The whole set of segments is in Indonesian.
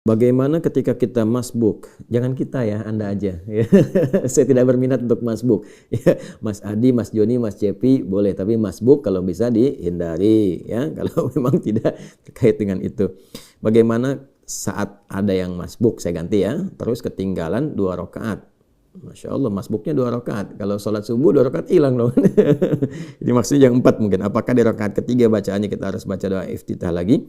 Bagaimana ketika kita masbuk? Jangan kita ya, Anda aja. Saya tidak berminat untuk masbuk. Ya, Mas Adi, Mas Joni, Mas Cepi boleh, tapi masbuk kalau bisa dihindari. Ya, kalau memang tidak terkait dengan itu. Bagaimana saat ada yang masbuk? Saya ganti ya. Terus ketinggalan 2 rakaat. Masya Allah, masbuknya 2 rakaat. Kalau sholat subuh 2 rakaat hilang dong. Jadi maksudnya yang 4 mungkin. Apakah di rakaat ketiga bacaannya kita harus baca doa iftitah lagi?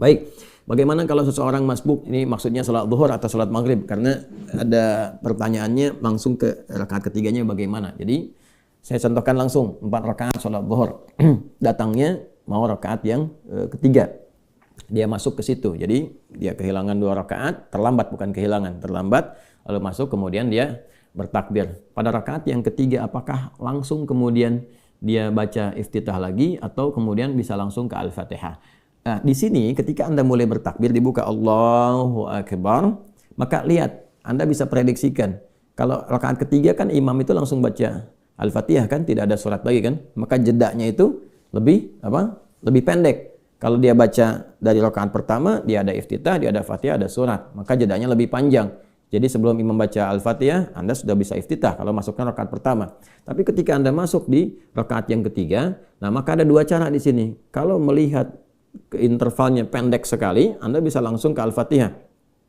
Baik. Bagaimana kalau seseorang masbuk, ini maksudnya sholat zuhur atau sholat maghrib? Karena ada pertanyaannya langsung ke rakaat ketiganya bagaimana. Jadi saya contohkan langsung 4 rakaat sholat zuhur. Datangnya mau rakaat yang ketiga. Dia masuk ke situ. Jadi dia kehilangan 2 rakaat, terlambat, bukan kehilangan, terlambat. Lalu masuk kemudian dia bertakbir. Pada rakaat yang ketiga apakah langsung kemudian dia baca iftitah lagi atau kemudian bisa langsung ke Al-Fatihah? Nah, di sini ketika Anda mulai bertakbir dibuka Allahu Akbar, maka lihat, Anda bisa prediksikan. Kalau rakaat ketiga kan imam itu langsung baca Al-Fatihah kan, tidak ada surat lagi kan, maka jedanya itu lebih Lebih pendek. Kalau dia baca dari rakaat pertama, dia ada iftitah, dia ada Fatihah, ada surat, maka jedanya lebih panjang. Jadi sebelum imam baca Al-Fatihah, Anda sudah bisa iftitah kalau masukkan rakaat pertama. Tapi ketika Anda masuk di rakaat yang ketiga, nah maka ada 2 cara di sini. Kalau melihat intervalnya pendek sekali, Anda bisa langsung ke Al-Fatihah.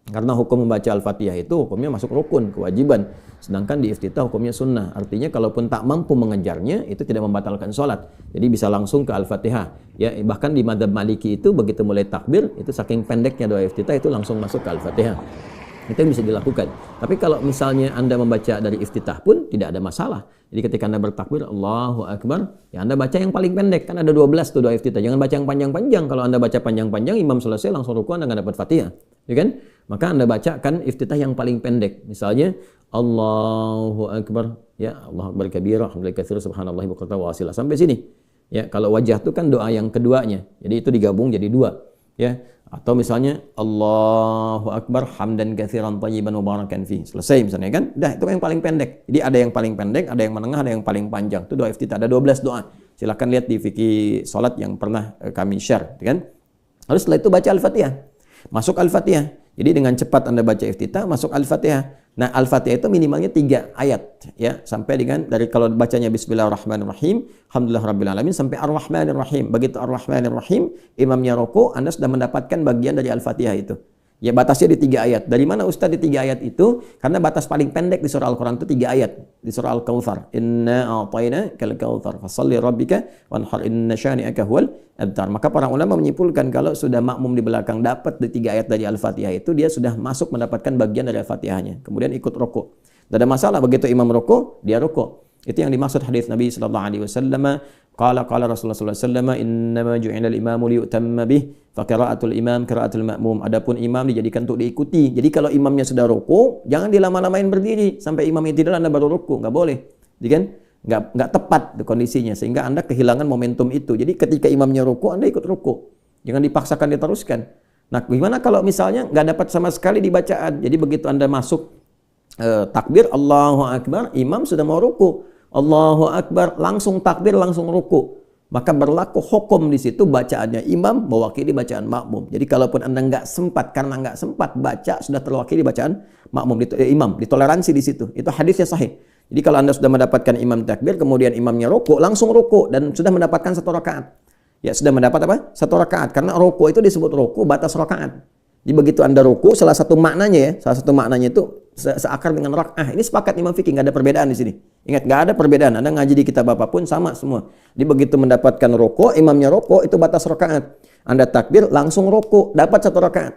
Karena hukum membaca Al-Fatihah itu hukumnya masuk rukun, kewajiban. Sedangkan di iftitah hukumnya sunnah. Artinya kalaupun tak mampu mengejarnya, itu tidak membatalkan sholat. Jadi bisa langsung ke Al-Fatihah. Ya, bahkan di madzhab Maliki itu begitu mulai takbir, itu saking pendeknya doa iftitah itu langsung masuk ke Al-Fatihah. Itu yang bisa dilakukan. Tapi kalau misalnya Anda membaca dari iftitah pun tidak ada masalah. Jadi ketika Anda bertakbir Allahu Akbar, ya Anda baca yang paling pendek. Kan ada 12 tuh doa iftitah. Jangan baca yang panjang-panjang. Kalau Anda baca panjang-panjang, imam selesai langsung ruku, Anda nggak dapat Fatihah. Ya kan? Maka Anda bacakan iftitah yang paling pendek. Misalnya Allahu Akbar, ya Allahu Akbar kabira, alhamdulillah katsira, subhanallahi bukratan wa asila. Sampai sini. Ya, kalau wajah itu kan doa yang keduanya. Jadi itu digabung jadi 2. Ya, atau misalnya Allahu Akbar hamdan katsiran thayyiban mubarakan fi. Selesai misalnya kan? Dah, itu yang paling pendek. Jadi ada yang paling pendek, ada yang menengah, ada yang paling panjang. Itu doa iftitah, ada 12 doa. Silakan lihat di fikih salat yang pernah kami share, kan? Lalu setelah itu baca Al-Fatihah. Masuk Al-Fatihah. Jadi dengan cepat Anda baca iftitah, masuk Al-Fatihah. Nah, Al-Fatihah itu minimalnya 3 ayat, ya, sampai dengan dari kalau bacanya Bismillahirrahmanirrahim, Alhamdulillahirabbil sampai Ar-Rahmanirrahim. Begitu Ar-Rahmanirrahim, imamnya rukuk, Anda sudah mendapatkan bagian dari Al-Fatihah itu. Ya, batasnya di 3 ayat. Dari mana Ustaz di 3 ayat itu? Karena batas paling pendek di surah Al-Quran itu 3 ayat. Di surah Al-Kautsar, Inna a'tainakal kautsar fashalli rabbika wanhar inna syani'aka huwal abtar. Maka para ulama menyimpulkan kalau sudah makmum di belakang dapat di 3 ayat dari Al-Fatihah itu, dia sudah masuk mendapatkan bagian dari Al-Fatihahnya. Kemudian ikut rukuk. Tidak ada masalah, begitu imam rukuk, dia rukuk. Itu yang dimaksud hadis Nabi sallallahu alaihi wasallam. Qala Rasulullah sallallahu alaihi wasallam, "Innama ju'ila al-imamu liyutamma bih, fa qira'atul imam qira'atul ma'mum." Adapun imam dijadikan untuk diikuti. Jadi kalau imamnya sudah rukuk, jangan dilama-lamain berdiri sampai imamnya tidur Anda baru rukuk, enggak boleh. Jadi kan enggak tepat kondisinya sehingga Anda kehilangan momentum itu. Jadi ketika imamnya rukuk, Anda ikut rukuk. Jangan dipaksakan diteruskan. Nah, gimana kalau misalnya enggak dapat sama sekali di bacaan? Jadi begitu Anda masuk takbir Allahu Akbar, imam sudah mau ruku. Allahu Akbar, langsung takbir, langsung ruku. Maka berlaku hukum di situ bacaannya imam mewakili bacaan makmum. Jadi kalaupun Anda nggak sempat, karena nggak sempat baca, sudah terwakili bacaan makmum, imam, ditoleransi di situ. Itu hadisnya sahih. Jadi kalau Anda sudah mendapatkan imam takbir, kemudian imamnya ruku, langsung ruku dan sudah mendapatkan 1 rakaat. Ya, sudah mendapat apa? 1 rakaat. Karena ruku itu disebut ruku batas rakaat. Jadi begitu Anda ruku, salah satu maknanya itu seakar dengan rak'ah. Ini sepakat Imam Fikih, nggak ada perbedaan di sini. Ingat, nggak ada perbedaan. Anda ngaji di kitab apapun sama semua. Jadi begitu mendapatkan ruku, imamnya ruku itu batas rakaat. Anda takbir langsung ruku, dapat 1 rakaat.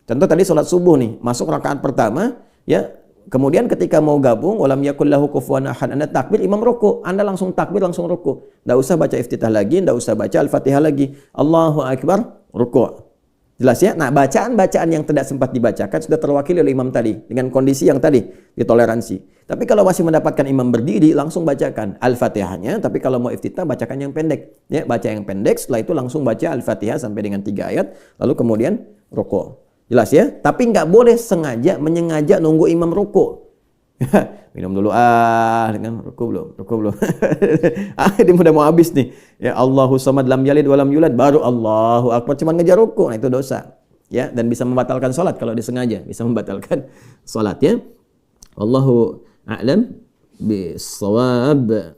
Contoh tadi sholat subuh nih, masuk rakaat pertama, ya. Kemudian ketika mau gabung, walam yakul lahu kufuwan ahad, Anda takbir, imam ruku, Anda langsung takbir, langsung ruku. Nggak usah baca iftitah lagi, nggak usah baca Al-Fatihah lagi. Allahu Akbar, ruku. Jelas ya? Nah, bacaan-bacaan yang tidak sempat dibacakan sudah terwakili oleh imam tadi dengan kondisi yang tadi ditoleransi. Tapi kalau masih mendapatkan imam berdiri, langsung bacakan Al-Fatihahnya. Tapi kalau mau iftitah, bacakan yang pendek. Ya, baca yang pendek. Setelah itu langsung baca Al-Fatihah sampai dengan 3 ayat. Lalu kemudian ruku. Jelas ya? Tapi nggak boleh menyengaja nunggu imam ruku. Minum dulu dengan ruku belum. Ini udah mau habis nih. Ya Allahu samad lam yalid walam yulad, baru Allahu akbar cuman ngejar ruku. Nah, itu dosa. ya, dan bisa membatalkan salat kalau disengaja, bisa membatalkan salat ya. Wallahu a'lam bis-shawab.